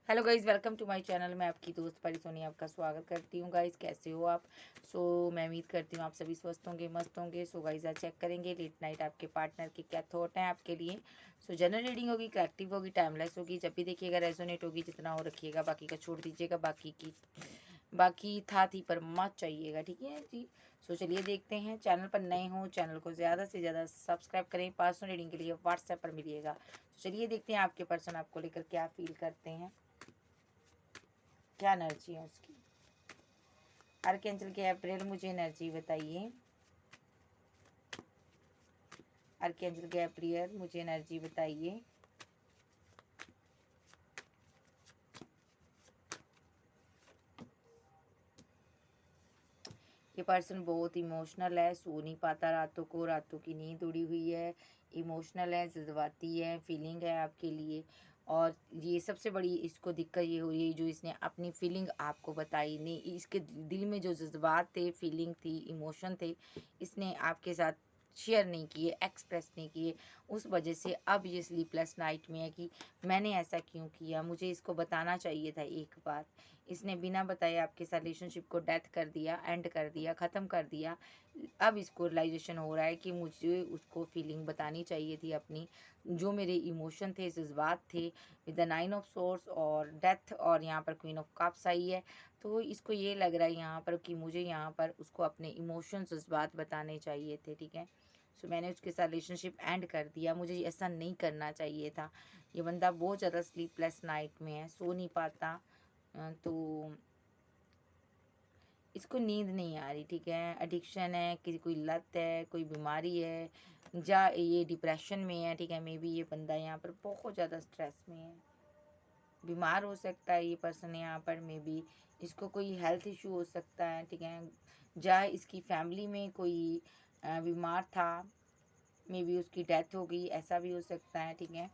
Hello guys, welcome to my channel. मैं आपकी दोस्त परी सोनी आपका स्वागत करती हूँ। गाइज़ कैसे हो आप? मैं उम्मीद करती हूँ आप सभी स्वस्थ होंगे, मस्त होंगे। गाइज़ आज चेक करेंगे लेट नाइट आपके पार्टनर के क्या थॉट हैं आपके लिए। जनरल रीडिंग होगी, कलेक्टिव होगी, टाइमलेस होगी। जब भी देखिएगा रेजोनेट होगी, जितना हो रखिएगा, बाकी का छोड़ दीजिएगा। बाकी था थी पर मत चाहिएगा, ठीक है जी। चलिए देखते हैं। चैनल पर नए हो, चैनल को ज़्यादा से ज़्यादा सब्सक्राइब करें। पर्सनल रीडिंग के लिए व्हाट्सएप पर मिलिएगा। चलिए देखते हैं आपके पर्सन आपको लेकर क्या फील करते हैं, क्या एनर्जी है उसकी। आर्कएंजल के अप्रैल मुझे एनर्जी बताइए। आर्कएंजल के अप्रैल मुझे एनर्जी बताइए। ये पर्सन बहुत इमोशनल है, सो नहीं पाता रातों को, रातों की नींद उड़ी हुई है, इमोशनल है, जज्बाती है, फीलिंग है आपके लिए। और ये सबसे बड़ी इसको दिक्कत ये हो रही है, जो इसने अपनी फीलिंग आपको बताई नहीं, इसके दिल में जो जज्बात थे, फीलिंग थी, इमोशन थे, इसने आपके साथ शेयर नहीं किए, एक्सप्रेस नहीं किए। उस वजह से अब ये स्लीपलेस नाइट में है कि मैंने ऐसा क्यों किया, मुझे इसको बताना चाहिए था एक बार। इसने बिना बताए आपके साथ रिलेशनशिप को डेथ कर दिया, एंड कर दिया, ख़त्म कर दिया। अब इसको रियलाइजेशन हो रहा है कि मुझे उसको फीलिंग बतानी चाहिए थी अपनी, जो मेरे इमोशन थे, जज्बात थे। विद द 9 ऑफ सोर्स और डेथ, और यहाँ पर क्वीन ऑफ कप्स आई है। तो इसको ये लग रहा है यहाँ पर कि मुझे यहाँ पर उसको अपने इमोशन, जज्बात बताने चाहिए थे, ठीक है। मैंने उसके साथ रिलेशनशिप एंड कर दिया, मुझे ऐसा नहीं करना चाहिए था। ये बंदा बहुत ज़्यादा स्लीपलेस नाइट में है, सो नहीं पाता। तो इसको नींद नहीं आ रही, ठीक है। एडिक्शन है, किसी कोई लत है, कोई बीमारी है, या ये डिप्रेशन में है, ठीक है। मे बी ये बंदा यहाँ पर बहुत ज़्यादा स्ट्रेस में है, बीमार हो सकता है ये पर्सन यहाँ पर। मे बी इसको कोई हेल्थ इशू हो सकता है, ठीक है। या इसकी फैमिली में कोई बीमार था, मे बी उसकी डेथ हो गई, ऐसा भी हो सकता है, ठीक है।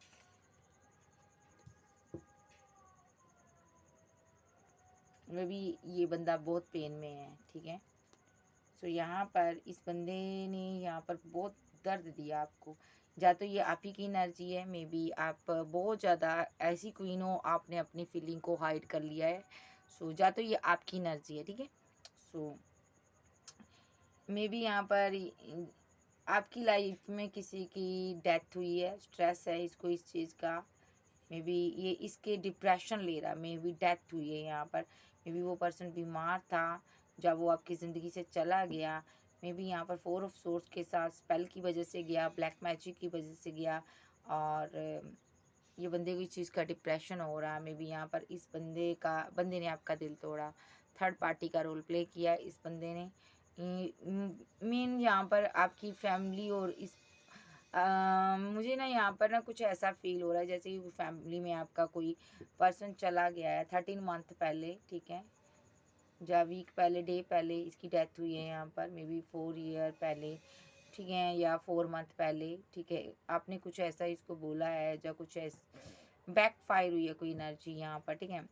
मे बी ये बंदा बहुत पेन में है, ठीक है। यहाँ पर इस बंदे ने यहाँ पर बहुत दर्द दिया आपको। या तो ये आप ही की एनर्जी है, मे बी आप बहुत ज़्यादा ऐसी क्वीन हो, आपने अपनी फीलिंग को हाइड कर लिया है। या तो ये आपकी एनर्जी है, ठीक है। सो मे बी यहाँ पर आपकी लाइफ में किसी की डेथ हुई है, स्ट्रेस है इसको इस चीज़ का। मे बी ये इसके डिप्रेशन ले रहा, मे बी डेथ हुई है यहाँ पर। मे बी वो पर्सन बीमार था जब वो आपकी ज़िंदगी से चला गया। मे बी यहाँ पर 4 ऑफ सोर्स के साथ स्पेल की वजह से गया, ब्लैक मैजिक की वजह से गया। और ये बंदे को इस चीज़ का डिप्रेशन हो रहा है। मे बी यहाँ पर इस बंदे ने आपका दिल तोड़ा, थर्ड पार्टी का रोल प्ले किया इस बंदे ने। मेन यहाँ पर आपकी फैमिली और इस मुझे ना यहाँ पर ना कुछ ऐसा फील हो रहा है जैसे कि फैमिली में आपका कोई पर्सन चला गया है 13 मंथ पहले, ठीक है। या वीक पहले, डे पहले इसकी डेथ हुई है यहाँ पर। मे बी 4 ईयर पहले, ठीक है, या 4 मंथ पहले, ठीक है। आपने कुछ ऐसा इसको बोला है, या कुछ ऐसा बैक फायर हुई है कोई एनर्जी यहाँ पर, ठीक है।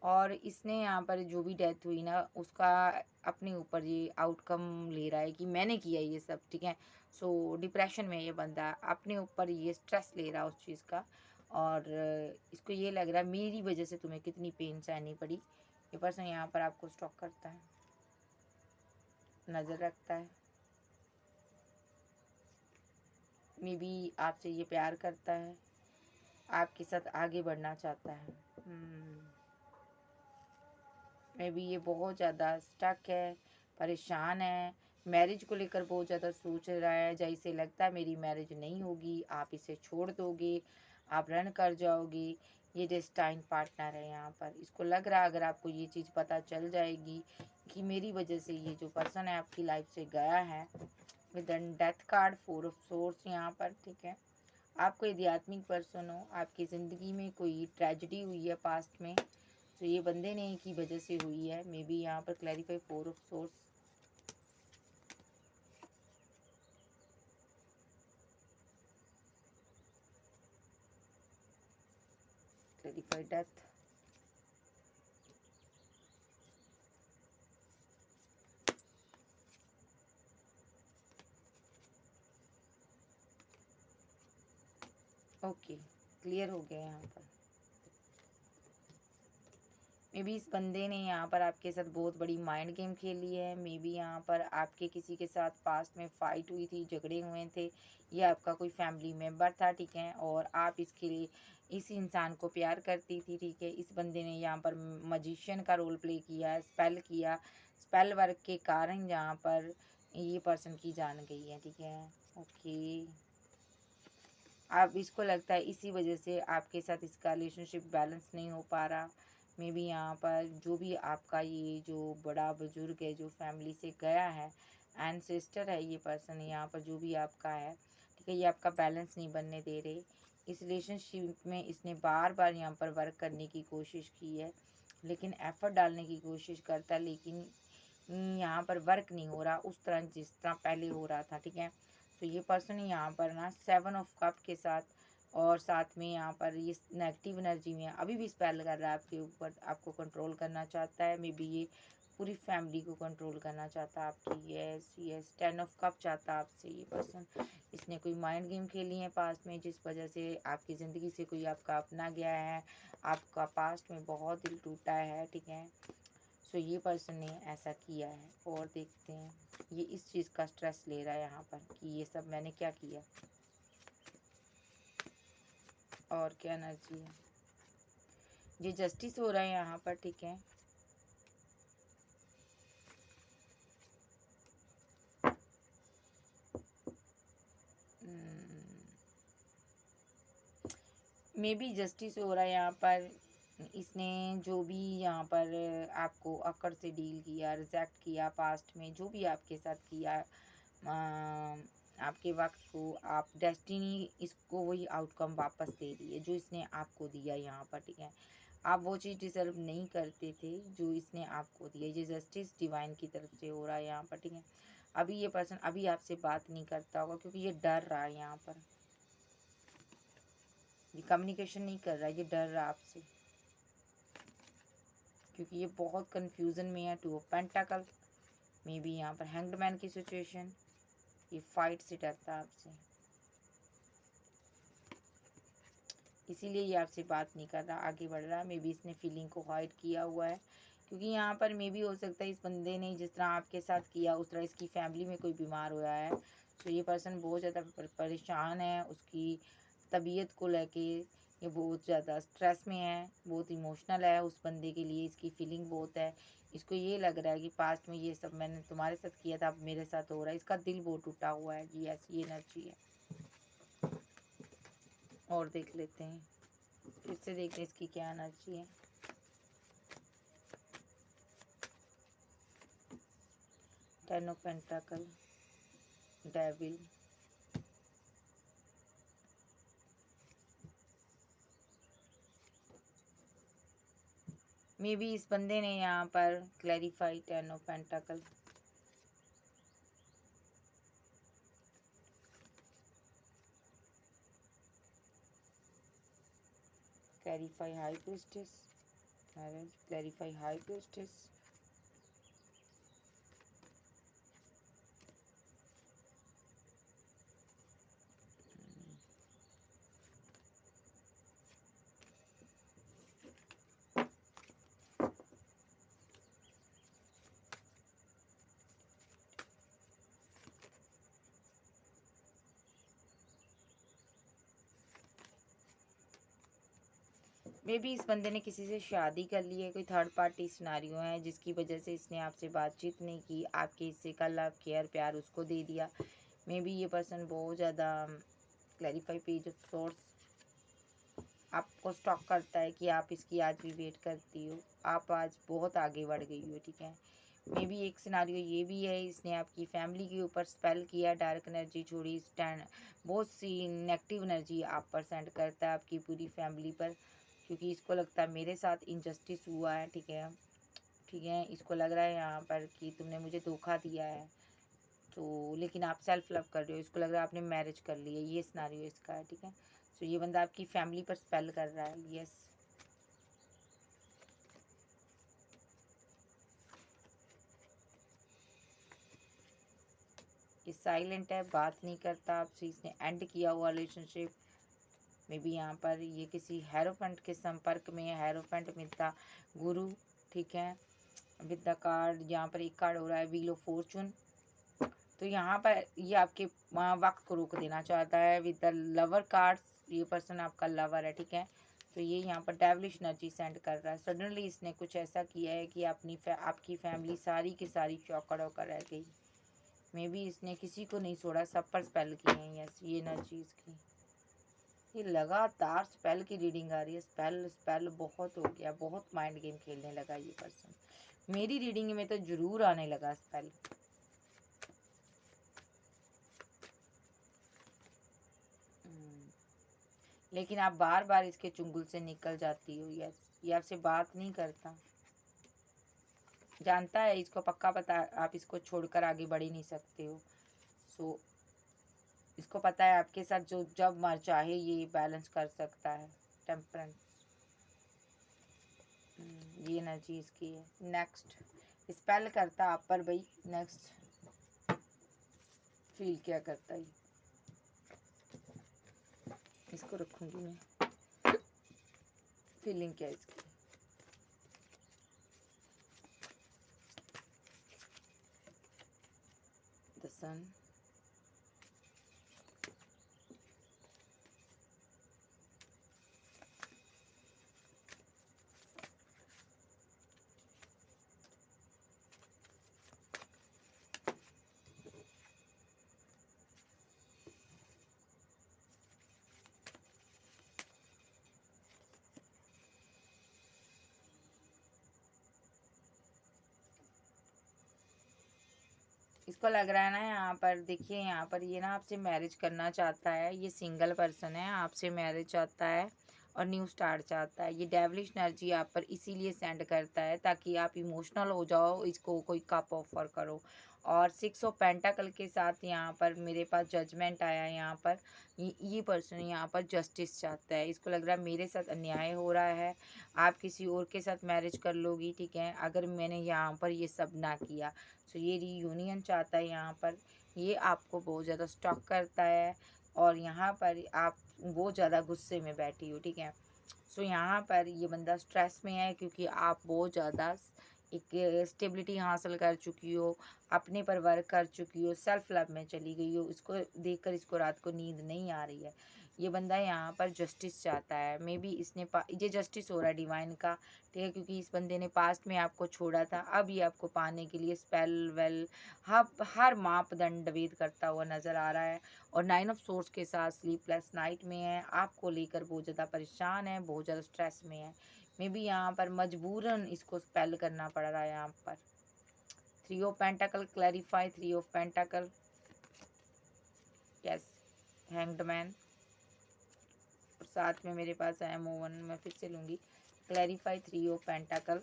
और इसने यहाँ पर जो भी डेथ हुई ना, उसका अपने ऊपर ये आउटकम ले रहा है कि मैंने किया ये सब, ठीक है। डिप्रेशन में ये बंदा अपने ऊपर ये स्ट्रेस ले रहा है उस चीज़ का। और इसको ये लग रहा है मेरी वजह से तुम्हें कितनी पेन सहनी पड़ी। ये पर्सन यहाँ पर आपको स्टॉक करता है, नज़र रखता है, मे बी आपसे ये प्यार करता है, आपके साथ आगे बढ़ना चाहता है। मे बी ये बहुत ज़्यादा स्टक है, परेशान है, मैरिज को लेकर बहुत ज़्यादा सोच रहा है। जैसे लगता है मेरी मैरिज नहीं होगी, आप इसे छोड़ दोगे, आप रन कर जाओगे। ये डेस्टाइन पार्टनर है यहाँ पर। इसको लग रहा है अगर आपको ये चीज़ पता चल जाएगी कि मेरी वजह से ये जो पर्सन है आपकी लाइफ से गया है, with death card, 4 of source यहाँ पर, ठीक है। आप कोई आध्यात्मिक पर्सन हो, आपकी ज़िंदगी में कोई ट्रेजिडी हुई है पास्ट में, तो ये बंदे ने की वजह से हुई है। मे बी यहाँ पर clarify 4 of source, clarify death. Okay, clear हो गया यहाँ पर। मे बी इस बंदे ने यहाँ पर आपके साथ बहुत बड़ी माइंड गेम खेली है। मे बी यहाँ पर आपके किसी के साथ पास्ट में फाइट हुई थी, झगड़े हुए थे, या आपका कोई फैमिली मेम्बर था, ठीक है, और आप इसके लिए इस इंसान को प्यार करती थी, ठीक है। इस बंदे ने यहाँ पर मजिशियन का रोल प्ले किया, स्पेल किया, स्पेल वर्क के कारण यहाँ पर ये पर्सन की जान गई है, ठीक है। ओके, आप इसको लगता है इसी वजह से आपके साथ इसका रिलेशनशिप बैलेंस नहीं हो पा रहा। मे बी यहाँ पर जो भी आपका ये जो बड़ा बुजुर्ग है जो फैमिली से गया है, एंसेस्टर है ये पर्सन, यहाँ पर जो भी आपका है, ठीक है, ये आपका बैलेंस नहीं बनने दे रहे। इस रिलेशनशिप में इसने बार बार यहाँ पर वर्क करने की कोशिश की है, लेकिन एफर्ट डालने की कोशिश करता है, लेकिन यहाँ पर वर्क नहीं हो रहा उस तरह जिस तरह पहले हो रहा था, ठीक है। तो ये पर्सन यहाँ पर ना 7 ऑफ कप के साथ, और साथ में यहाँ पर ये नेगेटिव एनर्जी में अभी भी स्पेल कर रहा है आपके ऊपर, आपको कंट्रोल करना चाहता है। मे बी ये पूरी फैमिली को कंट्रोल करना चाहता है आपकी। यस यस, 10 ऑफ कप चाहता है आपसे ये पर्सन। इसने कोई माइंड गेम खेली है पास्ट में, जिस वजह से आपकी ज़िंदगी से कोई आपका अपना गया है, आपका पास्ट में बहुत दिल टूटा है, ठीक है। सो ये पर्सन ने ऐसा किया है। और देखते हैं ये इस चीज़ का स्ट्रेस ले रहा है यहाँ पर कि ये सब मैंने क्या किया, और क्या एनर्जी है। ये जस्टिस हो रहा है यहाँ पर, ठीक है। मे बी जस्टिस हो रहा है यहाँ पर। इसने जो भी यहाँ पर आपको अकड़ से डील किया, रिजेक्ट किया, पास्ट में जो भी आपके साथ किया, आपके वक्त को, आप डेस्टिनी इसको वही आउटकम वापस दे रही है जो इसने आपको दिया यहाँ पर, ठीक है। आप वो चीज़ डिजर्व नहीं करते थे जो इसने आपको दिया। ये जस्टिस डिवाइन की तरफ से हो रहा है यहाँ पर, ठीक है। अभी ये पर्सन अभी आपसे बात नहीं करता होगा क्योंकि ये डर रहा है यहाँ पर, ये कम्युनिकेशन नहीं कर रहा है, ये डर रहा है आपसे, क्योंकि ये बहुत कंफ्यूजन में है। 2 ऑफ पेंटाकल, मे बी यहाँ पर हैंग्ड मैन की सिचुएशन, ये फाइट से डरता है आपसे, इसीलिए ये आपसे बात नहीं कर रहा, आगे बढ़ रहा है। मे बी इसने फीलिंग को हाइड किया हुआ है, क्योंकि यहाँ पर मे बी हो सकता है इस बंदे ने जिस तरह आपके साथ किया उस तरह इसकी फैमिली में कोई बीमार हुआ है। तो ये पर्सन बहुत ज़्यादा परेशान है, उसकी तबीयत को लेके ये बहुत ज़्यादा स्ट्रेस में है, बहुत इमोशनल है उस बंदे के लिए, इसकी फीलिंग बहुत है। इसको ये लग रहा है कि पास्ट में ये सब मैंने तुम्हारे साथ किया था, अब मेरे साथ हो रहा है, इसका दिल बहुत टूटा हुआ है जी, ऐसी एनर्जी है। और देख लेते हैं, फिर से देखते हैं इसकी क्या एनर्जी है। Ten of pentacle, devil, may be इस बंदे ने यहाँ पर clarify 10 of pentacle, clarify high priestess, clarify high priestess, may be इस बंदे ने किसी से शादी कर ली है, कोई थर्ड पार्टी सिनारियो है जिसकी वजह से इसने आपसे बातचीत नहीं की, आपके हिस्से का लव केयर प्यार उसको दे दिया। मे बी ये पर्सन बहुत ज़्यादा क्लैरिफाई पेज ऑफ सोर्स आपको स्टॉक करता है कि आप इसकी आज भी वेट करती हो, आप आज बहुत आगे बढ़ गई हो, ठीक है। मे बी एक सिनारियो ये भी है, इसने आपकी फैमिली के ऊपर स्पेल किया, डार्क एनर्जी छोड़ी, स्टैंड बहुत सी नेगेटिव एनर्जी आप पर सेंड करता है आपकी पूरी फैमिली पर, क्योंकि इसको लगता है मेरे साथ इनजस्टिस हुआ है, ठीक है। ठीक है, इसको लग रहा है यहाँ पर कि तुमने मुझे धोखा दिया है, तो लेकिन आप सेल्फ लव कर रहे हो, इसको लग रहा है आपने मैरिज कर ली है, ये सिनारियो इसका है, ठीक है। सो ये बंदा आपकी फैमिली पर स्पेल कर रहा है, यस। ये साइलेंट है, बात नहीं करता आपसे, इसने एंड किया हुआ रिलेशनशिप, मे बी यहाँ पर ये किसी हेरोफेंट के संपर्क में है, हेरोफेंट मिलता गुरु, ठीक है। विद द कार्ड यहाँ पर एक कार्ड हो रहा है व्हील ऑफ फॉर्चून। तो यहाँ पर ये आपके वक्त को रोक देना चाहता है। विद द लवर कार्ड, ये पर्सन आपका लवर है, ठीक है। तो ये यहाँ पर डेविलिश एनर्जी सेंड कर रहा है। सडनली इसने कुछ ऐसा किया है कि आपकी फैमिली सारी की सारी चौकड़ होकर रह गई। मे बी इसने किसी को नहीं छोड़ा, सब पर स्पेल किए हैं। यस, ये एनर्जी इसकी, ये लगातार स्पेल की रीडिंग आ रही है। स्पेल स्पेल बहुत हो गया, बहुत माइंड गेम खेलने लगा ये पर्सन। मेरी रीडिंग में तो जरूर आने लगा स्पेल। लेकिन आप बार बार इसके चुंगल से निकल जाती हो। यस, ये आपसे बात नहीं करता, जानता है, इसको पक्का पता आप इसको छोड़कर आगे बढ़ ही नहीं सकते हो। सो इसको पता है आपके साथ जो जब मर चाहे ये बैलेंस कर सकता है। टेम्परेंस, ये एनर्जी इसकी है। नेक्स्ट स्पेल करता आप पर भाई। नेक्स्ट फील क्या करता है, इसको रखूंगी मैं। फीलिंग क्या है इसकी? द सन, इसको लग रहा है ना यहाँ पर, देखिए यहाँ पर ये ना आपसे मैरिज करना चाहता है। ये सिंगल पर्सन है, आपसे मैरिज चाहता है और न्यू स्टार्ट चाहता है। ये डेविलिश एनर्जी आप पर इसीलिए सेंड करता है ताकि आप इमोशनल हो जाओ, इसको कोई कप ऑफर करो। और 6 ऑफ पेंटाकल के साथ यहाँ पर मेरे पास जजमेंट आया। यहाँ पर ये पर्सन यहाँ पर जस्टिस चाहता है। इसको लग रहा है मेरे साथ अन्याय हो रहा है, आप किसी और के साथ मैरिज कर लोगी, ठीक है, अगर मैंने यहाँ पर ये सब ना किया। सो ये रीयूनियन चाहता है यहाँ पर। ये आपको बहुत ज़्यादा स्टॉक करता है और यहाँ पर आप बहुत ज़्यादा गुस्से में बैठी हो, ठीक है। सो यहाँ पर ये बंदा स्ट्रेस में है क्योंकि आप बहुत ज़्यादा एक स्टेबिलिटी हासिल कर चुकी हो, अपने पर वर्क कर चुकी हो, सेल्फ लव में चली गई हो। इसको देखकर इसको रात को नींद नहीं आ रही है। ये बंदा यहाँ पर जस्टिस चाहता है। मे बी इसने ये जस्टिस हो रहा है डिवाइन का, ठीक है, क्योंकि इस बंदे ने पास्ट में आपको छोड़ा था। अब ये आपको पाने के लिए स्पेल वेल हर मापदंड वेद करता हुआ नज़र आ रहा है। और 9 ऑफ सोर्स के साथ स्लीपलेस नाइट में है, आपको लेकर बहुत ज़्यादा परेशान है, बहुत ज़्यादा स्ट्रेस में है। मे बी यहाँ पर मजबूरन इसको स्पेल करना पड़ रहा है। यहाँ पर 3 of pentacle clarify, 3 of pentacle, yes, hanged man, और साथ में मेरे पास है मोवन। मैं फिर से लूँगी क्लैरिफाई 3 ऑफ पेंटाकल।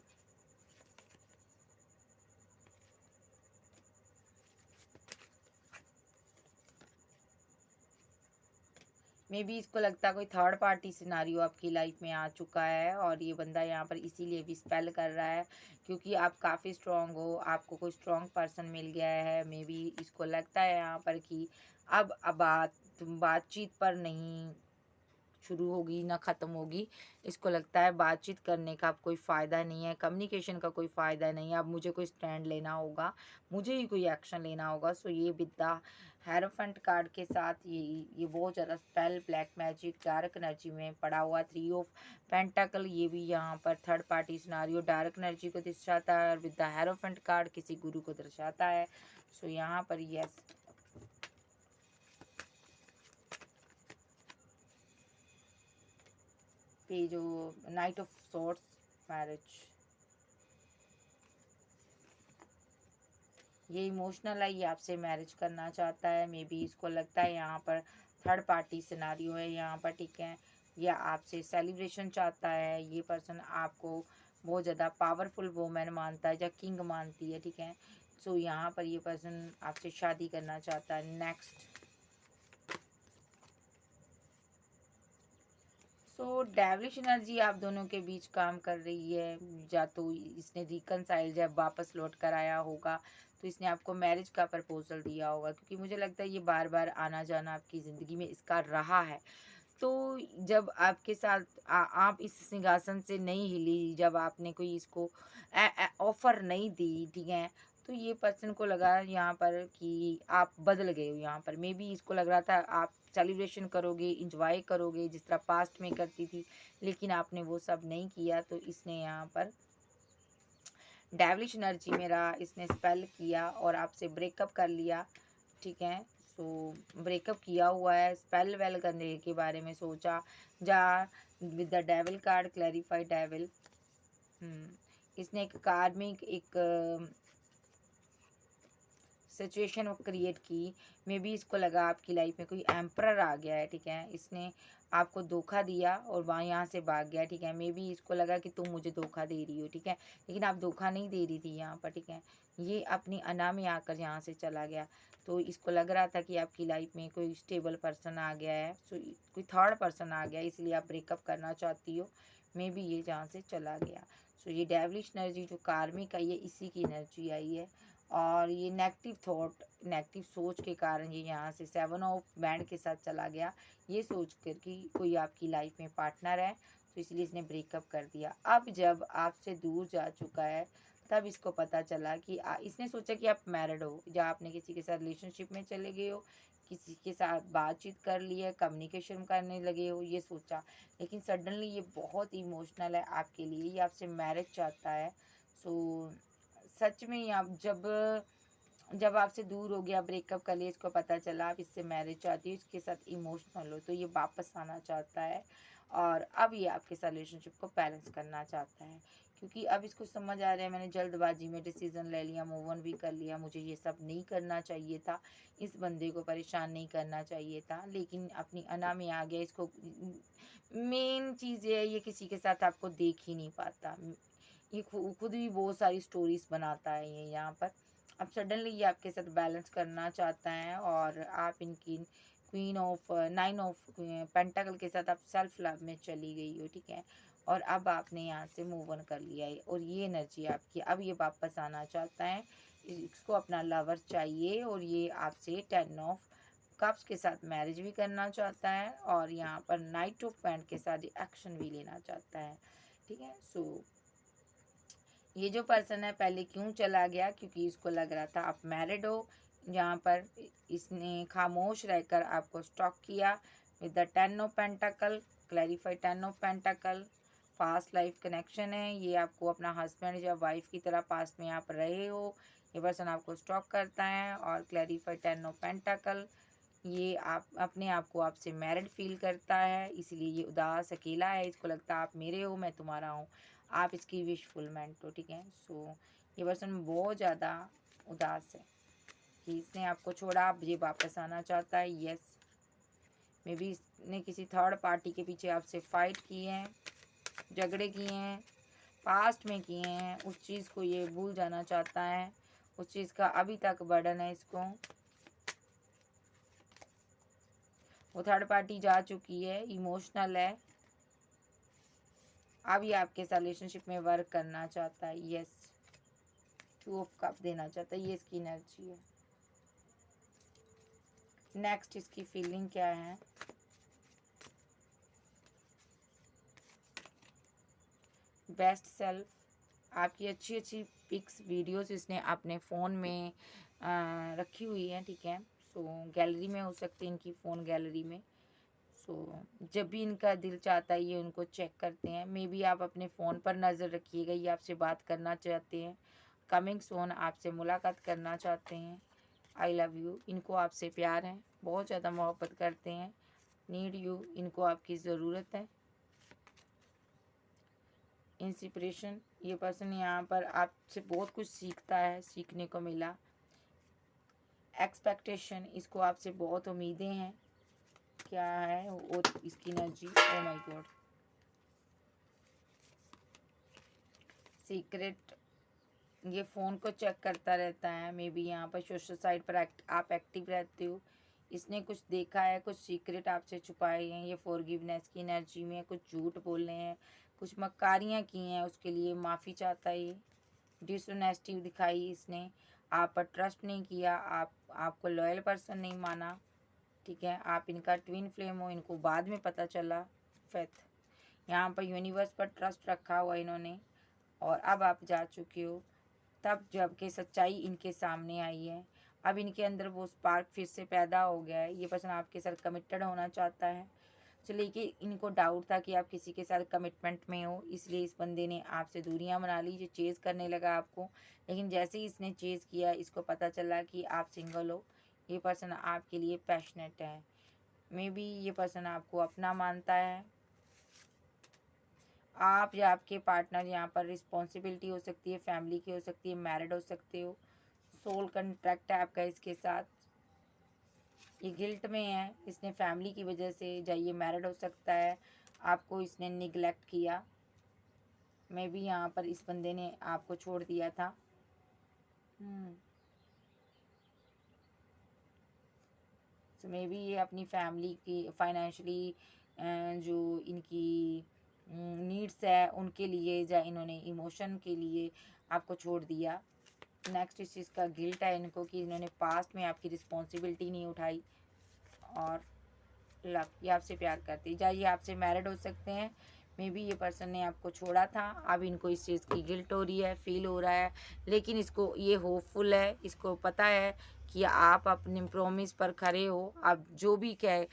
मे बी इसको लगता है कोई थर्ड पार्टी सिनारियो आपकी लाइफ में आ चुका है और ये बंदा यहाँ पर इसीलिए भी स्पेल कर रहा है क्योंकि आप काफ़ी स्ट्रांग हो, आपको कोई स्ट्रांग पर्सन मिल गया है। मे बी इसको लगता है यहाँ पर कि अब बातचीत पर नहीं शुरू होगी ना ख़त्म होगी। इसको लगता है बातचीत करने का अब कोई फ़ायदा नहीं है, कम्युनिकेशन का कोई फ़ायदा नहीं है। अब मुझे कोई स्टैंड लेना होगा, मुझे ही कोई एक्शन लेना होगा। सो ये विद्या हेरोफेंट कार्ड के साथ ये बहुत ज़्यादा spell, black magic, dark energy में पड़ा हुआ। 3 ऑफ पेंटाकल, ये भी यहाँ पर third party scenario dark energy को दर्शाता है और विद द हेरोफेंट कार्ड किसी गुरु को दर्शाता है। सो यहाँ पर यस, पे जो नाइट ऑफ सॉर्ट्स, मैरिज, ये इमोशनल है, ये आपसे मैरिज करना चाहता है। मे बी इसको लगता है यहाँ पर थर्ड पार्टी सिनारियो है यहाँ पर, ठीक है, या आपसे सेलिब्रेशन चाहता है। ये पर्सन आपको बहुत ज़्यादा पावरफुल वोमेन मानता है या किंग मानती है, ठीक है। सो यहाँ पर ये पर्सन आपसे शादी करना चाहता है। नेक्स्ट, सो डेविलिश एनर्जी आप दोनों के बीच काम कर रही है। या तो इसने रिकनसाइल जब वापस लौट कर आया होगा तो इसने आपको मैरिज का प्रपोजल दिया होगा क्योंकि मुझे लगता है ये बार बार आना जाना आपकी ज़िंदगी में इसका रहा है। तो जब आपके साथ आप इस सिंहासन से नहीं हिली, जब आपने कोई इसको ऑफ़र नहीं दी, ठीक है? तो ये पर्सन को लगा यहाँ पर कि आप बदल गए हो यहाँ पर। मेबी इसको लग रहा था आप सेलिब्रेशन करोगे, एन्जॉय करोगे जिस तरह पास्ट में करती थी, लेकिन आपने वो सब नहीं किया। तो इसने यहाँ पर डेविलिश एनर्जी मेरा इसने स्पेल किया और आपसे ब्रेकअप कर लिया, ठीक है? सो ब्रेकअप किया हुआ है, स्पेल वेल करने के बारे में सोचा। जा with the devil card clarify devil. इसने एक कार्मिक एक सिचुएशन क्रिएट की। मे बी इसको लगा आपकी लाइफ में कोई एम्परर आ गया है, ठीक है? इसने आपको धोखा दिया और वहाँ यहाँ से भाग गया, ठीक है? मे बी इसको लगा कि तुम मुझे धोखा दे रही हो, ठीक है? लेकिन आप धोखा नहीं दे रही थी यहाँ पर, ठीक है? ये अपनी अना में आकर यहाँ से चला गया। तो इसको लग रहा था कि आपकी लाइफ में कोई स्टेबल पर्सन आ गया है, सो कोई थर्ड पर्सन आ गया है, इसलिए आप ब्रेकअप करना चाहती हो। मे बी ये जहाँ से चला गया। सो ये डेविलिश एनर्जी जो कार्मिक आई है, इसी की एनर्जी आई है। और ये नेगेटिव थॉट, नेगेटिव सोच के कारण ये यहाँ से 7 ऑफ बैंड के साथ चला गया, ये सोच कर कि कोई आपकी लाइफ में पार्टनर है, तो इसलिए इसने ब्रेकअप कर दिया। अब जब आपसे दूर जा चुका है, तब इसको पता चला कि इसने सोचा कि आप मैरिड हो, या आपने किसी के साथ रिलेशनशिप में चले गए हो, किसी के साथ बातचीत कर ली है, कम्युनिकेशन करने लगे हो, ये सोचा। लेकिन सडनली ये बहुत इमोशनल है आपके लिए, ये आपसे मैरिज चाहता है। सो सच में आप जब आपसे दूर हो गया, ब्रेकअप कर लिया, इसको पता चला आप इससे मैरिज चाहती हो, इसके साथ इमोशनल हो, तो ये वापस आना चाहता है। और अब ये आपके साथ रिलेशनशिप को बैलेंस करना चाहता है, क्योंकि अब इसको समझ आ रहा है मैंने जल्दबाजी में डिसीजन ले लिया, मूव ऑन भी कर लिया, मुझे ये सब नहीं करना चाहिए था, इस बंदे को परेशान नहीं करना चाहिए था, लेकिन अपनी अना में आ गया। इसको मेन चीज़ ये है, ये किसी के साथ आपको देख ही नहीं पाता। ये खुद भी बहुत सारी स्टोरीज बनाता है ये यहाँ पर। अब सडनली ये आपके साथ बैलेंस करना चाहता है, और आप इनकी क्वीन ऑफ 9 ऑफ पेंटाकल के साथ आप सेल्फ लव में चली गई हो, ठीक है? और अब आपने यहाँ से मूव ऑन कर लिया है, और ये एनर्जी आपकी, अब ये वापस आना चाहता है, इसको अपना लवर चाहिए, और ये आपसे 10 ऑफ कप्स के साथ मैरिज भी करना चाहता है, और यहाँ पर नाइट ऑफ पेंट के साथ एक्शन भी लेना चाहता है, ठीक है? सो ये जो पर्सन है पहले क्यों चला गया, क्योंकि इसको लग रहा था आप मैरिड हो। यहाँ पर इसने खामोश रहकर आपको स्टॉक किया with the 10 of pentacle clarify 10 of pentacle. Past life connection है, ये आपको अपना हस्बैंड या वाइफ की तरह पास्ट में आप रहे हो, ये पर्सन आपको स्टॉक करता है। और क्लैरिफाई 10 ऑफ पेंटाकल, ये आप अपने आप को आपसे मैरिड फील करता है, इसलिए ये उदास अकेला है, इसको लगता है आप मेरे हो, मैं तुम्हारा हूँ, आप इसकी विश फुलमेंट हो, ठीक है? सो ये पर्सन बहुत ज़्यादा उदास है कि इसने आपको छोड़ा, अब ये वापस आना चाहता है। यस, मे बी इसने किसी थर्ड पार्टी के पीछे आपसे फाइट किए हैं, झगड़े किए हैं, पास्ट में किए हैं, उस चीज़ को ये भूल जाना चाहता है, उस चीज़ का अभी तक बर्डन है इसको। वो थर्ड पार्टी जा चुकी है, इमोशनल है, अब ये आपके साथ रिलेशनशिप में वर्क करना चाहता है। यस, 2 ऑफ कप देना चाहता है, ये इसकी एनर्जी है। नेक्स्ट इसकी फीलिंग क्या है? बेस्ट सेल्फ, आपकी अच्छी अच्छी पिक्स वीडियोस इसने अपने फ़ोन में रखी हुई है, ठीक है? सो गैलरी में हो सकती है, इनकी फ़ोन गैलरी में। सो जब भी इनका दिल चाहता है ये उनको चेक करते हैं। मे बी आप अपने फ़ोन पर नज़र रखिएगा, ये आपसे बात करना चाहते हैं, कमिंग सून आपसे मुलाकात करना चाहते हैं। आई लव यू, इनको आपसे प्यार है, बहुत ज़्यादा मोहब्बत करते हैं। नीड यू, इनको आपकी ज़रूरत है। इंस्पिरेशन, ये पर्सन यहाँ पर आपसे बहुत कुछ सीखता है, सीखने को मिला। एक्सपेक्टेशन, इसको आपसे बहुत उम्मीदें हैं। क्या है वो इसकी energy? Oh my God, secret, ये फ़ोन को चेक करता रहता है। मे बी यहाँ पर सोशल साइट पर आप एक्टिव रहते हो, इसने कुछ देखा है, कुछ सीक्रेट आपसे छुपाए हैं। ये फॉरगिवनेस की एनर्जी में कुछ झूठ बोले हैं, कुछ मक्कारियाँ की हैं, उसके लिए माफ़ी चाहता है। ये डिसऑनेस्टी दिखाई इसने, आप पर ट्रस्ट नहीं किया, आपको लॉयल पर्सन नहीं माना। ठीक है। आप इनका ट्विन फ्लेम हो, इनको बाद में पता चला। फेथ, यहाँ पर यूनिवर्स पर ट्रस्ट रखा हुआ इन्होंने, और अब आप जा चुके हो तब जब कि सच्चाई इनके सामने आई है। अब इनके अंदर वो स्पार्क फिर से पैदा हो गया है। ये पर्सन आपके साथ कमिटेड होना चाहता है। तो लेकिन इनको डाउट था कि आप किसी के साथ कमिटमेंट में हो, इसलिए इस बंदे ने आपसे दूरियां बना ली, जो चेज़ करने लगा आपको। लेकिन जैसे ही इसने चेज़ किया, इसको पता चला कि आप सिंगल हो। ये पर्सन आपके लिए पैशनेट है। मे बी ये पर्सन आपको अपना मानता है। आप या आपके पार्टनर, यहाँ पर रिस्पॉन्सिबिलिटी हो सकती है, फैमिली की हो सकती है, मैरिड हो सकते हो, सोल कॉन्ट्रैक्ट है आपका इसके साथ। ये गिल्ट में है, इसने फैमिली की वजह से, या ये मैरिड हो सकता है, आपको इसने निगलेक्ट किया। मे बी यहाँ पर इस बंदे ने आपको छोड़ दिया था। सो मे बी ये अपनी फैमिली की फाइनेंशियली जो इनकी नीड्स है उनके लिए, या इन्होंने इमोशन के लिए आपको छोड़ दिया। नेक्स्ट इस चीज़ का गिल्ट है इनको कि इन्होंने पास्ट में आपकी रिस्पॉन्सिबिलिटी नहीं उठाई। और लव, ये आपसे प्यार करते हैं, या ये आपसे मैरिड हो सकते हैं। मे बी ये पर्सन ने आपको छोड़ा था, अब इनको इस चीज़ की गिल्ट हो रही है, फील हो रहा है। लेकिन इसको ये होपफुल है, इसको पता है कि आप अपने प्रॉमिस पर खरे हो। आप जो भी कहे,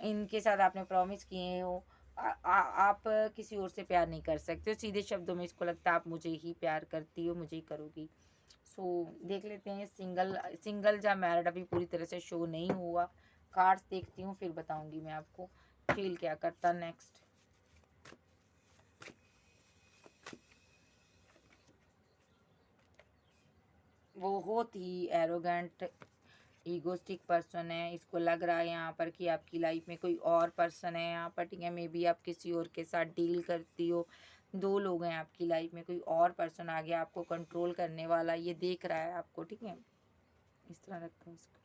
इनके साथ आपने प्रॉमिस किए हो, आप किसी और से प्यार नहीं कर सकते। सीधे शब्दों में इसको लगता है आप मुझे ही प्यार करती हो, मुझे ही करोगी। सो देख लेते हैं सिंगल सिंगल या मैरिड अभी पूरी तरह से शो नहीं हुआ। कार्ड्स देखती हूँ, फिर बताऊंगी मैं आपको फील क्या करता। नेक्स्ट, वो बहुत ही एरोगेंट ईगोस्टिक पर्सन है। इसको लग रहा है यहाँ पर कि आपकी लाइफ में कोई और पर्सन है यहाँ पर, ठीक है। मे बी आप किसी और के साथ डील करती हो। दो लोग हैं आपकी लाइफ में, कोई और पर्सन आ गया आपको कंट्रोल करने वाला, ये देख रहा है आपको, ठीक है। इस तरह रखा है इसको,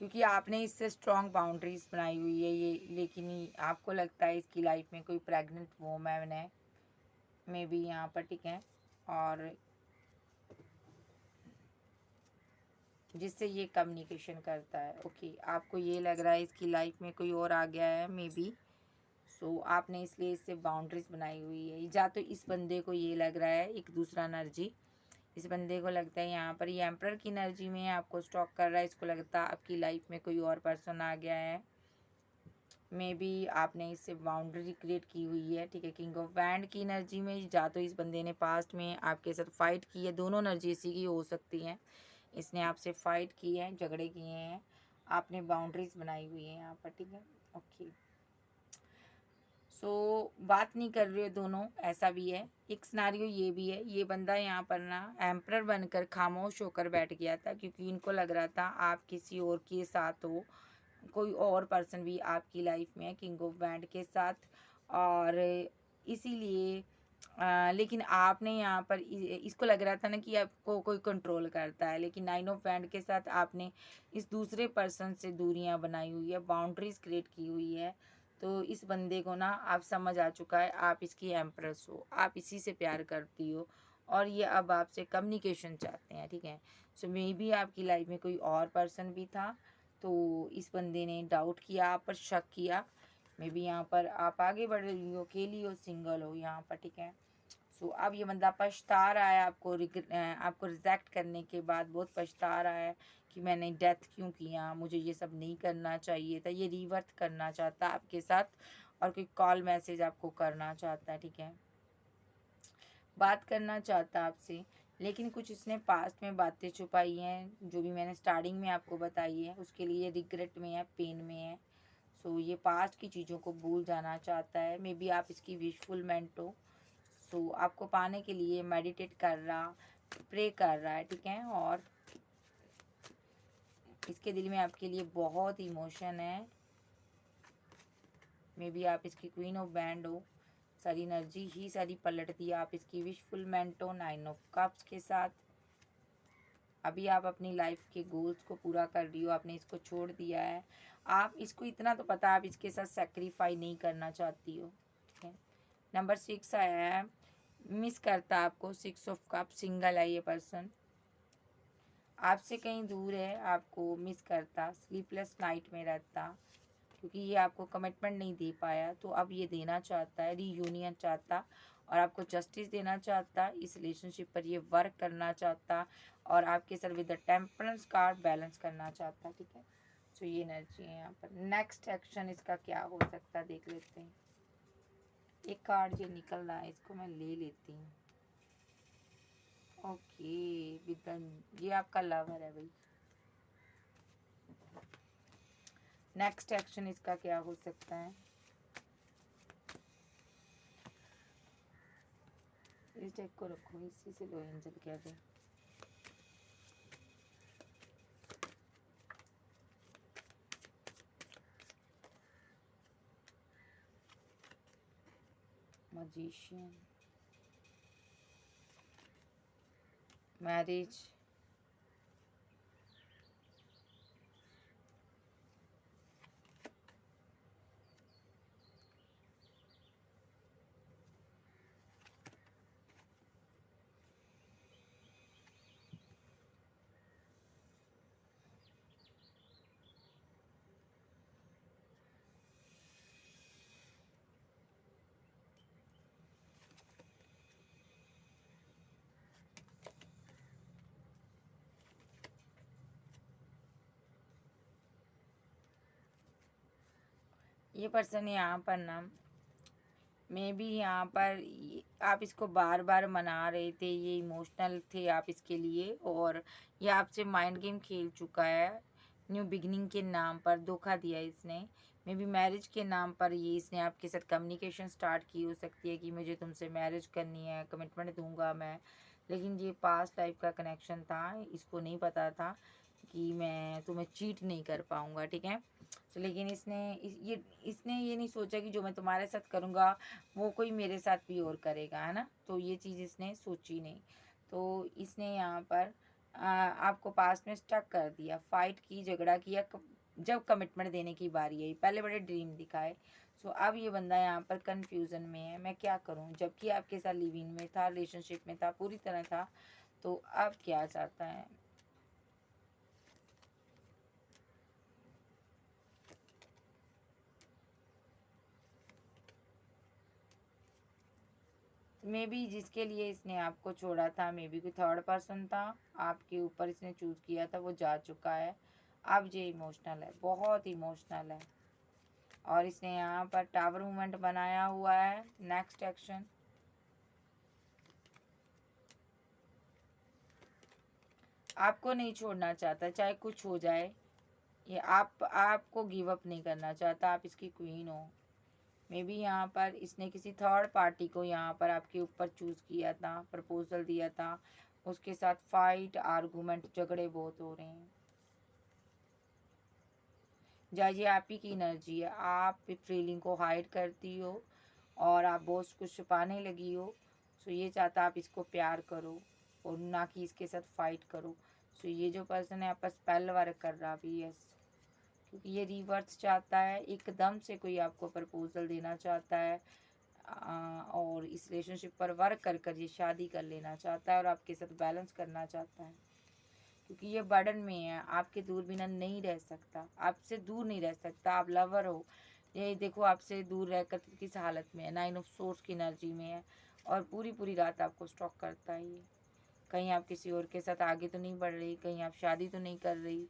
क्योंकि आपने इससे स्ट्रॉन्ग बाउंड्रीज बनाई हुई है ये। लेकिन आपको लगता है इसकी लाइफ में कोई प्रेग्नेंट वूमेन है, मे बी यहाँ पर, ठीक है। और जिससे ये कम्युनिकेशन करता है। ओके, आपको ये लग रहा है इसकी लाइफ में कोई और आ गया है, मे बी। सो आपने इसलिए इससे बाउंड्रीज बनाई हुई है। या तो इस बंदे को ये लग रहा है एक दूसरा एनर्जी, इस बंदे को लगता है यहाँ पर ये एम्परर की एनर्जी में आपको स्टॉक कर रहा है। इसको लगता है आपकी लाइफ में कोई और पर्सन आ गया है। मे बी आपने इससे बाउंड्री क्रिएट की हुई है, ठीक है। किंग ऑफ वैंड की एनर्जी में, या तो इस बंदे ने पास्ट में आपके साथ फाइट की है, दोनों एनर्जी इसी की हो सकती हैं। इसने आपसे फाइट की है, झगड़े किए हैं, आपने बाउंड्रीज बनाई हुई है यहाँ पर, ठीक है। ओके, सो बात नहीं कर रहे दोनों, ऐसा भी है। एक सिनारियो ये भी है, ये बंदा यहाँ पर ना एम्परर बनकर खामोश होकर बैठ गया था, क्योंकि इनको लग रहा था आप किसी और के साथ हो, कोई और पर्सन भी आपकी लाइफ में है किंग ऑफ वैंड के साथ। और इसीलिए लेकिन आपने यहाँ पर इसको लग रहा था ना कि आपको कोई कंट्रोल करता है। लेकिन नाइन ऑफ वैंड के साथ आपने इस दूसरे पर्सन से दूरियां बनाई हुई है, बाउंड्रीज क्रिएट की हुई है। तो इस बंदे को ना आप समझ आ चुका है, आप इसकी एम्प्रेस हो, आप इसी से प्यार करती हो, और ये अब आपसे कम्युनिकेशन चाहते हैं, ठीक है। सो मे बी आपकी लाइफ में कोई और पर्सन भी था, तो इस बंदे ने डाउट किया, आप पर शक किया। मे बी यहाँ पर आप आगे बढ़ रही हो, अकेली हो, सिंगल हो यहाँ पर, ठीक है। सो अब ये बंदा पछता रहा है, आपको रिजेक्ट करने के बाद बहुत पछता रहा है कि मैंने डेथ क्यों किया, मुझे ये सब नहीं करना चाहिए था। ये रिवर्थ करना चाहता है आपके साथ, और कोई कॉल मैसेज आपको करना चाहता है, ठीक है। बात करना चाहता है आपसे, लेकिन कुछ इसने पास्ट में बातें छुपाई हैं, जो भी मैंने स्टार्टिंग में आपको बताई है, उसके लिए रिग्रेट में है, पेन में है। सो ये पास्ट की चीज़ों को भूल जाना चाहता है। मे बी आप इसकी विशफुलमेंट हो। सो आपको पाने के लिए मेडिटेट कर रहा, प्रे कर रहा है, ठीक है। और इसके दिल में आपके लिए बहुत इमोशन है। मे बी आप इसकी क्वीन ऑफ बैंड हो, सारी एनर्जी ही सारी पलट दी आप इसकी विशफुलमेंट हो नाइन ऑफ कप्स के साथ। अभी आप अपनी लाइफ के गोल्स को पूरा कर रही हो, आपने इसको छोड़ दिया है। आप इसको इतना तो पता, आप इसके साथ सेक्रीफाई नहीं करना चाहती हो, ठीक है। नंबर 6 आया है, मिस करता आपको, 6 ऑफ कप, सिंगल है ये पर्सन। आपसे कहीं दूर है, आपको मिस करता, स्लीपलेस नाइट में रहता, क्योंकि ये आपको कमिटमेंट नहीं दे पाया, तो अब ये देना चाहता है, रीयूनियन चाहता और आपको जस्टिस देना चाहता, इस रिलेशनशिप पर ये वर्क करना चाहता और आपके साथ with the temperance card balance करना चाहता। ठीक है, तो ये एनर्जी है यहाँ पर। नेक्स्ट एक्शन इसका क्या हो सकता है देख लेते हैं। एक कार्ड ये निकल रहा है, इसको मैं ले लेती हूँ। ओके, विद ये आपका लवर है भाई। नेक्स्ट एक्शन इसका क्या हो सकता है। इस डेक को रखो, इसी से लो एंजल क्या दे। मैजिशियन, मैरिज, ये पर्सन यहाँ पर ना मे बी यहाँ पर आप इसको बार बार मना रहे थे, ये इमोशनल थे आप इसके लिए, और ये आपसे माइंड गेम खेल चुका है। न्यू बिगनिंग के नाम पर धोखा दिया इसने, मे बी मैरिज के नाम पर ये इसने आपके साथ कम्युनिकेशन स्टार्ट की हो सकती है कि मुझे तुमसे मैरिज करनी है, कमिटमेंट दूंगा मैं, लेकिन ये पास्ट लाइफ का कनेक्शन था, इसको नहीं पता था कि मैं तुम्हें चीट नहीं कर पाऊँगा। ठीक है, तो लेकिन इसने ये नहीं सोचा कि जो मैं तुम्हारे साथ करूँगा वो कोई मेरे साथ भी और करेगा, है ना। तो ये चीज़ इसने सोची नहीं, तो इसने यहाँ पर आपको पास्ट में स्टक कर दिया, फाइट की, झगड़ा किया जब कमिटमेंट देने की बारी आई, पहले बड़े ड्रीम दिखाए। सो अब ये बंदा यहाँ पर कंफ्यूजन में है, मैं क्या करूँ, जबकि आपके साथ लिव इन में था, रिलेशनशिप में था, पूरी तरह था, तो अब क्या चाहता है। मे बी जिसके लिए इसने आपको छोड़ा था, मे बी कोई थर्ड पर्सन था आपके ऊपर, इसने चूज़ किया था, वो जा चुका है। अब ये इमोशनल है, बहुत इमोशनल है, और इसने यहाँ पर टावर मूवमेंट बनाया हुआ है। नेक्स्ट एक्शन, आपको नहीं छोड़ना चाहता, चाहे कुछ हो जाए, ये आपको गिव अप नहीं करना चाहता, आप इसकी क्वीन हो। मे बी यहाँ पर इसने किसी थर्ड पार्टी को यहाँ पर आपके ऊपर चूज़ किया था, प्रपोजल दिया था, उसके साथ फाइट, आर्गूमेंट, झगड़े बहुत हो रहे हैं। ये आप ही की एनर्जी है, आप फीलिंग को हाइड करती हो और आप बहुत कुछ छुपाने लगी हो। सो ये चाहता आप इसको प्यार करो और ना कि इसके साथ फाइट करो। सो ये जो पर्सन है आपका स्पेल वर्क कर रहा भी, यस, क्योंकि ये रिवर्स चाहता है, एकदम से कोई आपको प्रपोजल देना चाहता है, और इस रिलेशनशिप पर वर्क कर कर ये शादी कर लेना चाहता है और आपके साथ बैलेंस करना चाहता है, क्योंकि ये बर्डन में है, आपके दूर बिना नहीं रह सकता, आपसे दूर नहीं रह सकता, आप लवर हो। ये देखो आपसे दूर रहकर किस हालत में है, 9 ऑफ सोर्स की एनर्जी में है, और पूरी पूरी रात आपको स्टॉक करता है ये। कहीं आप किसी और के साथ आगे तो नहीं बढ़ रही, कहीं आप शादी तो नहीं कर रही।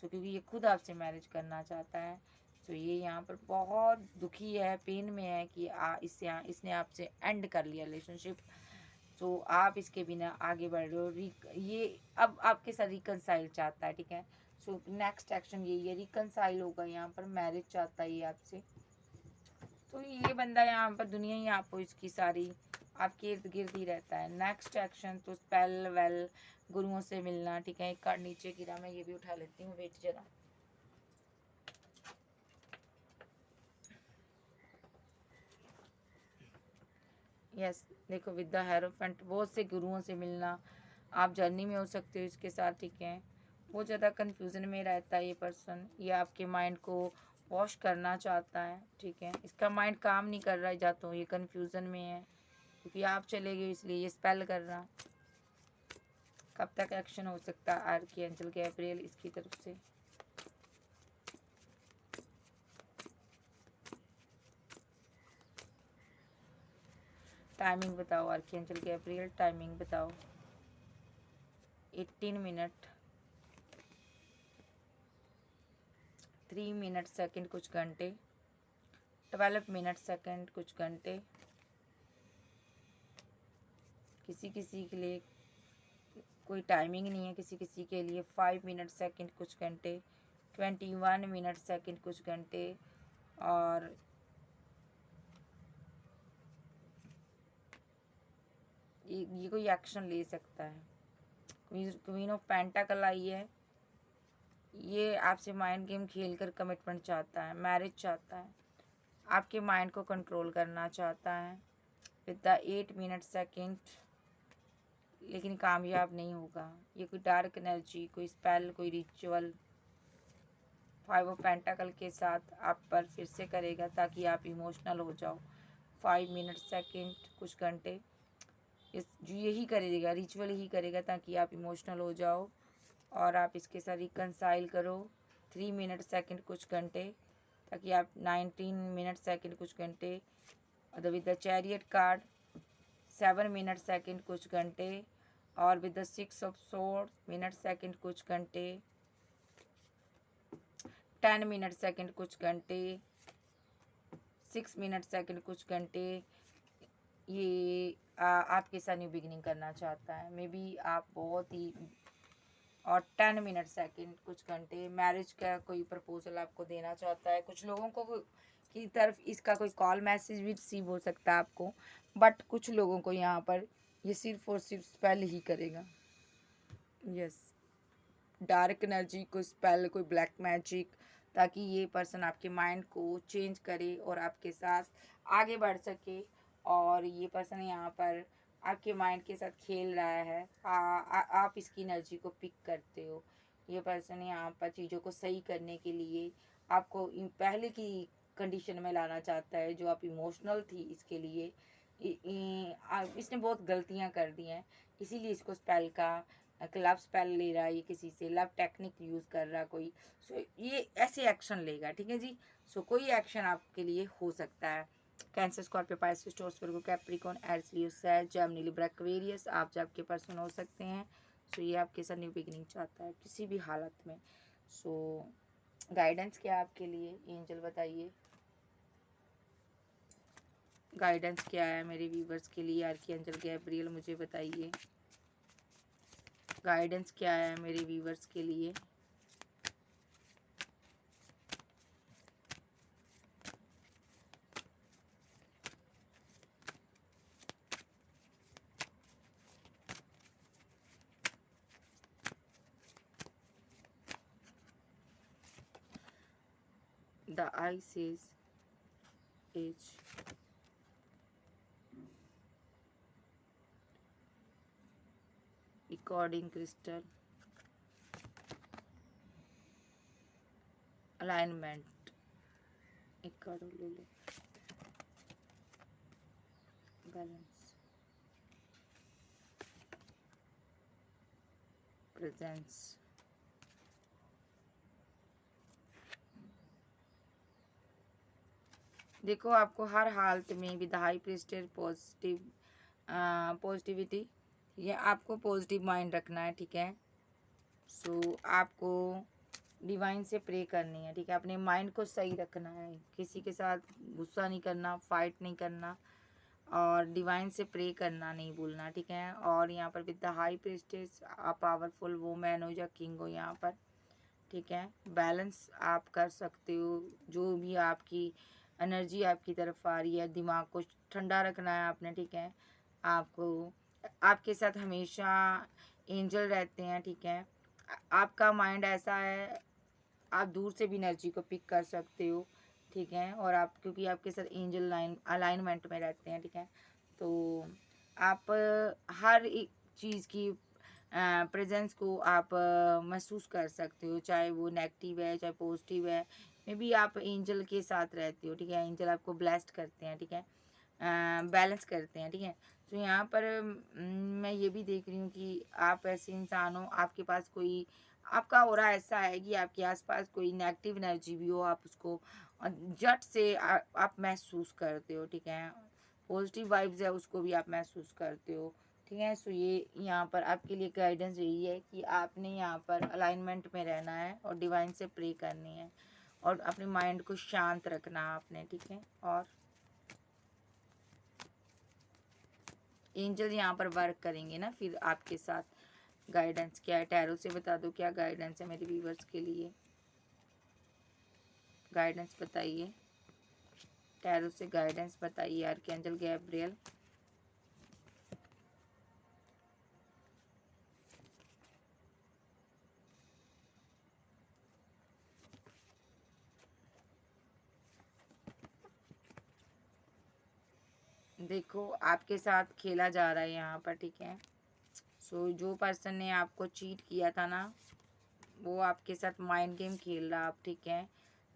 सो क्योंकि ये खुद आपसे मैरिज करना चाहता है। सो ये यहाँ पर बहुत दुखी है, पेन में है कि इसने आपसे एंड कर लिया रिलेशनशिप। तो आप इसके बिना आगे बढ़ रहे हो, ये अब आपके साथ रिकनसाइल चाहता है। ठीक है, सो नेक्स्ट एक्शन ये रिकनसाइल होगा, यहाँ पर मैरिज चाहता है ये आपसे। तो ये बंदा यहाँ पर दुनिया ही आपको इसकी सारी आपके इर्द गिर्द ही रहता है। नेक्स्ट एक्शन तो स्पेल वेल, गुरुओं से मिलना। ठीक है, एक कार्ड नीचे गिरा, मैं ये भी उठा लेती हूँ, वेट जरा। यस, देखो विद द हेरोफेंट, बहुत से गुरुओं से मिलना, आप जर्नी में हो सकते हो इसके साथ। ठीक है, बहुत ज़्यादा कन्फ्यूज़न में रहता है ये पर्सन, ये आपके माइंड को वॉश करना चाहता है। ठीक है, इसका माइंड काम नहीं कर रहा है, या तो ये कन्फ्यूज़न में है क्योंकि आप चले गए इसलिए ये स्पेल कर रहा। कब तक एक्शन हो सकता है आर्कएंजल गैब्रियल इसकी तरफ से? टाइमिंग बताओ आर्कएंजल गैब्रियल, टाइमिंग बताओ। 18 मिनट 3 मिनट सेकंड कुछ घंटे, 12 मिनट सेकंड कुछ घंटे, किसी किसी के लिए कोई टाइमिंग नहीं है, किसी किसी के लिए 5 मिनट सेकंड कुछ घंटे, 21 मिनट सेकंड कुछ घंटे, और ये कोई एक्शन ले सकता है। क्वीन ऑफ पेंटाकल आई है, ये आपसे माइंड गेम खेलकर कमिटमेंट चाहता है, मैरिज चाहता है, आपके माइंड को कंट्रोल करना चाहता है विद द 8 मिनट सेकंड, लेकिन कामयाब नहीं होगा। ये कोई डार्क एनर्जी, कोई स्पेल, कोई रिचुअल 5 ऑफ पेंटाकल के साथ आप पर फिर से करेगा ताकि आप इमोशनल हो जाओ। 5 मिनट सेकंड कुछ घंटे इस जो यही करेगा, रिचुअल ही करेगा ताकि आप इमोशनल हो जाओ और आप इसके साथ रिकनसाइल करो। 3 मिनट सेकंड कुछ घंटे ताकि आप 19 मिनट सेकंड कुछ घंटे, और with the chariot card 7 minute second कुछ घंटे, और with the 6 of sword minute second कुछ घंटे, 10 मिनट सेकंड कुछ घंटे, 6 मिनट सेकंड कुछ घंटे। ये आपके साथ न्यू बिगिनिंग करना चाहता है, मे बी आप बहुत ही, और 10 मिनट सेकंड कुछ घंटे मैरिज का कोई प्रपोजल आपको देना चाहता है। कुछ लोगों को की तरफ इसका कोई कॉल मैसेज भी रिसीव हो सकता है आपको, बट कुछ लोगों को यहाँ पर ये सिर्फ और सिर्फ स्पेल ही करेगा। यस, डार्क एनर्जी, कोई स्पेल, कोई ब्लैक मैजिक, ताकि ये पर्सन आपके माइंड को चेंज करे और आपके साथ आगे बढ़ सके। और ये पर्सन यहाँ पर आपके माइंड के साथ खेल रहा है, आप इसकी एनर्जी को पिक करते हो। ये पर्सन यहाँ पर चीज़ों को सही करने के लिए आपको पहले की कंडीशन में लाना चाहता है, जो आप इमोशनल थी इसके लिए। इसने बहुत गलतियाँ कर दी हैं, इसीलिए इसको स्पेल का लव स्पेल ले रहा है, ये किसी से लव टेक्निक यूज़ कर रहा कोई। सो ये ऐसे एक्शन लेगा, ठीक है जी। सो कोई एक्शन आपके लिए हो सकता है। कैंसर, स्कॉर्पियो, पाइसेस, टॉरस, वर्गो, कैप्रिकॉर्न, एरीज, लियो, सैज, जेमिनी, लिब्रा, एक्वेरियस आप जब के पर्सन हो सकते हैं। सो ये आपके साथ न्यू बिगिनिंग चाहता है किसी भी हालत में। सो गाइडेंस क्या है आपके लिए, एंजल बताइए। गाइडेंस क्या है मेरे व्यूवर्स के लिए, आर्कएंजल गैब्रियल मुझे बताइए। गाइडेंस क्या है मेरे व्यूवर्स के लिए। The eye says age. Recording crystal. Alignment. एक कार्ड ले लो। Balance. Presence. देखो आपको हर हालत में विद हाई प्रेस्टेज पॉजिटिविटी, ये आपको पॉजिटिव माइंड रखना है, ठीक है। सो आपको डिवाइन से प्रे करनी है, ठीक है। अपने माइंड को सही रखना है, किसी के साथ गुस्सा नहीं करना, फाइट नहीं करना, और डिवाइन से प्रे करना नहीं भूलना, ठीक है। और यहाँ पर विद द हाई प्रेस्टेज आप पावरफुल वुमेन हो या किंग हो यहाँ पर, ठीक है। बैलेंस आप कर सकते हो, जो भी आपकी एनर्जी आपकी तरफ आ रही है, दिमाग को ठंडा रखना है आपने, ठीक है। आपको आपके साथ हमेशा एंजल रहते हैं, ठीक है। आपका माइंड ऐसा है, आप दूर से भी एनर्जी को पिक कर सकते हो, ठीक है। और आप क्योंकि आपके साथ एंजल अलाइनमेंट में रहते हैं, ठीक है, तो आप हर एक चीज़ की प्रेजेंस को आप महसूस कर सकते हो, चाहे वो नेगेटिव है चाहे पॉजिटिव है। मे बी आप एंजल के साथ रहते हो, ठीक है, एंजल आपको ब्लेस्ड करते हैं, ठीक है। बैलेंस करते हैं, ठीक है। तो यहाँ पर मैं ये भी देख रही हूँ कि आप ऐसे इंसान हो, आपके पास कोई आपका ऑरा ऐसा है कि आपके आसपास कोई नेगेटिव एनर्जी भी हो, आप उसको झट से आप महसूस करते हो, ठीक है। पॉजिटिव वाइब्स है उसको भी आप महसूस करते हो, ठीक है। सो ये यहाँ पर आपके लिए गाइडेंस यही है कि आपने यहाँ पर अलाइनमेंट में रहना है और डिवाइन से प्रे करनी है और अपने माइंड को शांत रखना है आपने, ठीक है। और एंजल यहाँ पर वर्क करेंगे ना फिर आपके साथ। गाइडेंस क्या है, टैरो से बता दो क्या गाइडेंस है मेरे व्यूवर्स के लिए। गाइडेंस बताइए, टैरो से गाइडेंस बताइए आर्कएंजल गैब्रियल। देखो आपके साथ खेला जा रहा है यहाँ पर, ठीक है। सो जो पर्सन ने आपको चीट किया था ना, वो आपके साथ माइंड गेम खेल रहा आप, ठीक है।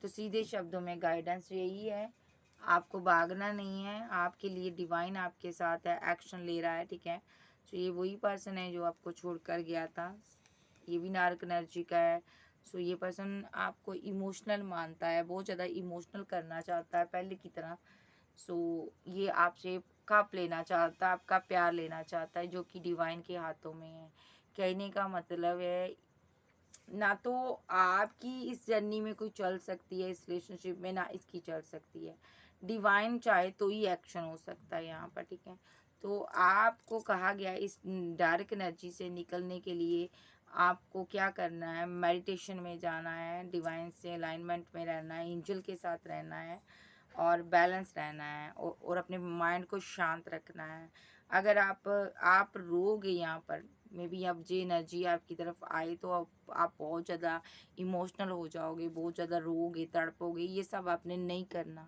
तो सीधे शब्दों में गाइडेंस यही है, आपको भागना नहीं है, आपके लिए डिवाइन आपके साथ है, एक्शन ले रहा है, ठीक है। तो ये वही पर्सन है जो आपको छोड़कर गया था, ये भी नार्क एनर्जी का है। सो ये पर्सन आपको इमोशनल मानता है, बहुत ज़्यादा इमोशनल करना चाहता है पहले की तरह। सो ये आपसे कप लेना चाहता है, आपका प्यार लेना चाहता है, जो कि डिवाइन के हाथों में है। कहने का मतलब है ना तो आपकी इस जर्नी में कोई चल सकती है, इस रिलेशनशिप में ना इसकी चल सकती है। डिवाइन चाहे तो ही एक्शन हो सकता है यहाँ पर, ठीक है। तो आपको कहा गया है इस डार्क एनर्जी से निकलने के लिए आपको क्या करना है, मेडिटेशन में जाना है, डिवाइन से अलाइनमेंट में रहना है, एंजल के साथ रहना है और बैलेंस रहना है और अपने माइंड को शांत रखना है। अगर आप रोगे यहाँ पर, मे बी अब जो एनर्जी आपकी तरफ आए तो आप बहुत ज़्यादा इमोशनल हो जाओगे, बहुत ज़्यादा रोगे, तड़पोगे, ये सब आपने नहीं करना।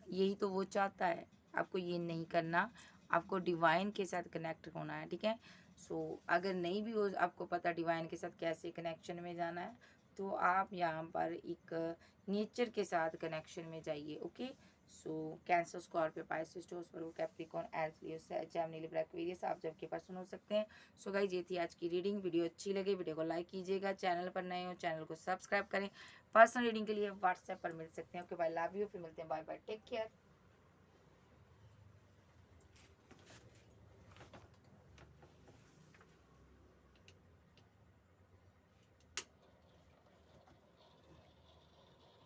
यही तो वो चाहता है, आपको ये नहीं करना, आपको डिवाइन के साथ कनेक्ट होना है, ठीक है। सो अगर नहीं भी हो आपको पता डिवाइन के साथ कैसे कनेक्शन में जाना है, तो आप यहाँ पर एक नेचर के साथ कनेक्शन में जाइए, ओके। सो कैंसर, स्कॉर्पियो, पाइसेस, टॉरस, वर्गो, कैप्रिकॉर्न, एरीज, लियो, सैजिटेरियस, जेमिनी, लिब्रा, एक्वेरियस आप जब के पर्सन हो सकते हैं। सो गाइस ये थी आज की रीडिंग। वीडियो अच्छी लगे वीडियो को लाइक कीजिएगा, चैनल पर नए हो चैनल को सब्सक्राइब करें। पर्सनल रीडिंग के लिए व्हाट्सएप पर मिल सकते हैं। ओके बाय, लव यू, फिर मिलते हैं, बाय बाय, टेक केयर।